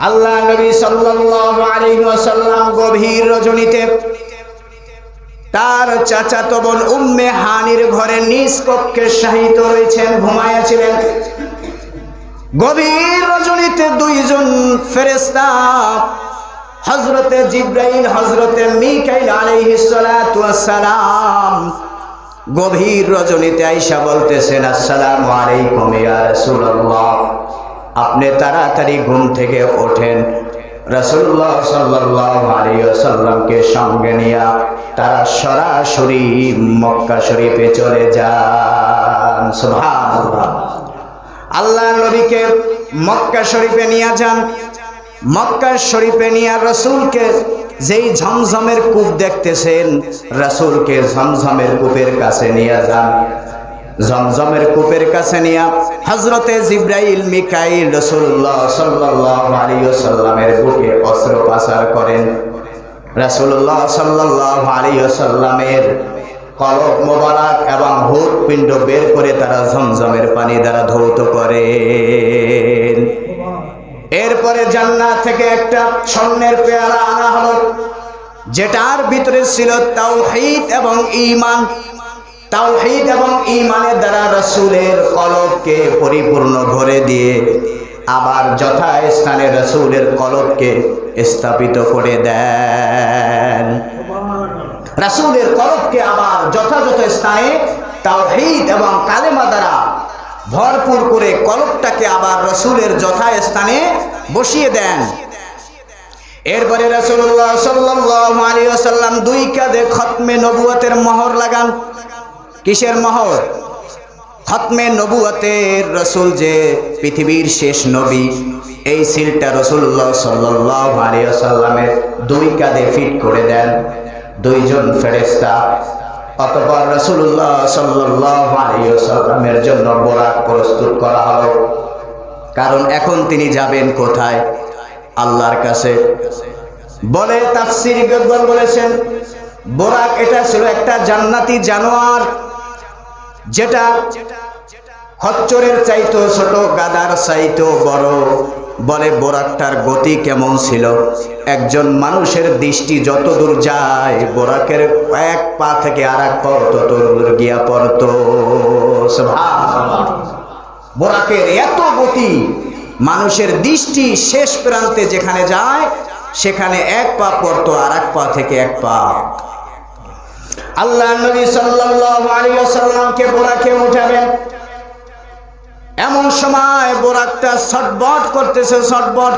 আল্লাহ নবী সাল্লাল্লাহু আলাইহি ওয়াসাল্লাম গভীর রজনীতে তার চাচাতো বোন উম্মে হানির ঘরে নিজ কক্ষে শায়িত রয়েছেন, ঘুমায়াছিলেন। গভীর রজনীতে দুইজন ফেরেশতা হযরতে জিবরাইল হযরতে মিকাইল আলাইহিস সালাতু ওয়াস সালাম গভীর রজনীতে আয়েশা বলতেছেন, আসসালামু আলাইকুম ইয়া রাসূলুল্লাহ, আপনি তাড়াতাড়ি ঘুম থেকে ওঠেন। রাসূলুল্লাহ সাল্লাল্লাহু আলাইহি ওয়াসাল্লামকে সঙ্গে নিয়ে তারা সরাসরি মক্কা শরীফে চলে যান। সুবহানাল্লাহ। আল্লাহ নবীকে মক্কা শরীফে নিয়ে যান। মক্কা শরীফে নিয়ে রাসূলকে যেই ঝমঝমের কূপ দেখতেছেন, রাসূলকে ঝমঝমের কূপের কাছে নিয়ে যান। ঝমঝমের কূপের কাছে নিয়ে হযরতে জিবরাইল মিকাইল রাসূলুল্লাহ সাল্লাল্লাহু আলাইহি ওয়াসাল্লামের বুকে অস্ত্রোপচার করেন। রাসূলুল্লাহ সাল্লাল্লাহু আলাইহি ওয়াসাল্লামের কলব মোবারক এবং হৃৎপিণ্ড বের করে তারা ঝমঝমের পানি দ্বারা ধৌত করেন। এরপরে জান্নাত থেকে একটা স্বর্ণের পেয়ালা আনা হলো, যেটার ভিতরে ছিল তাওহীদ এবং ঈমান। তাওহীদ এবং ঈমানের দ্বারা রাসূলের কলবকে পরিপূর্ণ ভরে দিয়ে আবার যথাস্থানে রাসূলের কলবকে স্থাপিত করে দেন। রাসূলের কলবকে আবার যথাযথ স্থানে তাওহীদ এবং কালেমা দ্বারা ভরপুর করে কলবটাকে আবার রাসূলের যথাস্থানে বসিয়ে দেন। এরপরে রাসূলুল্লাহ সাল্লাল্লাহু আলাইহি ওয়াসাল্লাম দুই কাঁধে খতমে নবুয়তের মোহর লাগান। কিসের মোহর? খতমে নবুয়তের। রাসূল যে পৃথিবীর শেষ নবী, এই সিলটা রাসূলুল্লাহ সাল্লাল্লাহু আলাইহি ওয়াসাল্লামের দুই কাঁধে ফিট করে দেন দুইজন ফেরেশতা। অতঃপর রাসূলুল্লাহ সাল্লাল্লাহু আলাইহি ওয়াসাল্লামের জন্য বোরাক প্রস্তুত করা হলো, কারণ এখন তিনি যাবেন কোথায়? আল্লাহর কাছে। বলে তাফসীর বিদ্বান বলেছেন, বোরাক এটা ছিল একটা জান্নাতি জানোয়ার, যেটা খচ্চরের চাইতো ছোট, গাদার চাইতো বড়। বলে বোরাকটার গতি কেমন ছিল? একজন মানুষের দৃষ্টি যত দূর যায়, বোরাকের এক পা থেকে আর এক পা তত দূর গিয়া পড়ত। সুবহানাল্লাহ। বোরাকের এত গতি, মানুষের দৃষ্টি শেষ প্রান্তে যেখানে যায় সেখানে এক পা পড়তো আর এক পা থেকে এক পা। আল্লাহ নবী সাল্লাল্লাহু আলাইহি ওয়াসাল্লামকে বোরাকে উঠাবেন, এমন সময় বোরাকটা ছটবট করতেছে, ছটবট।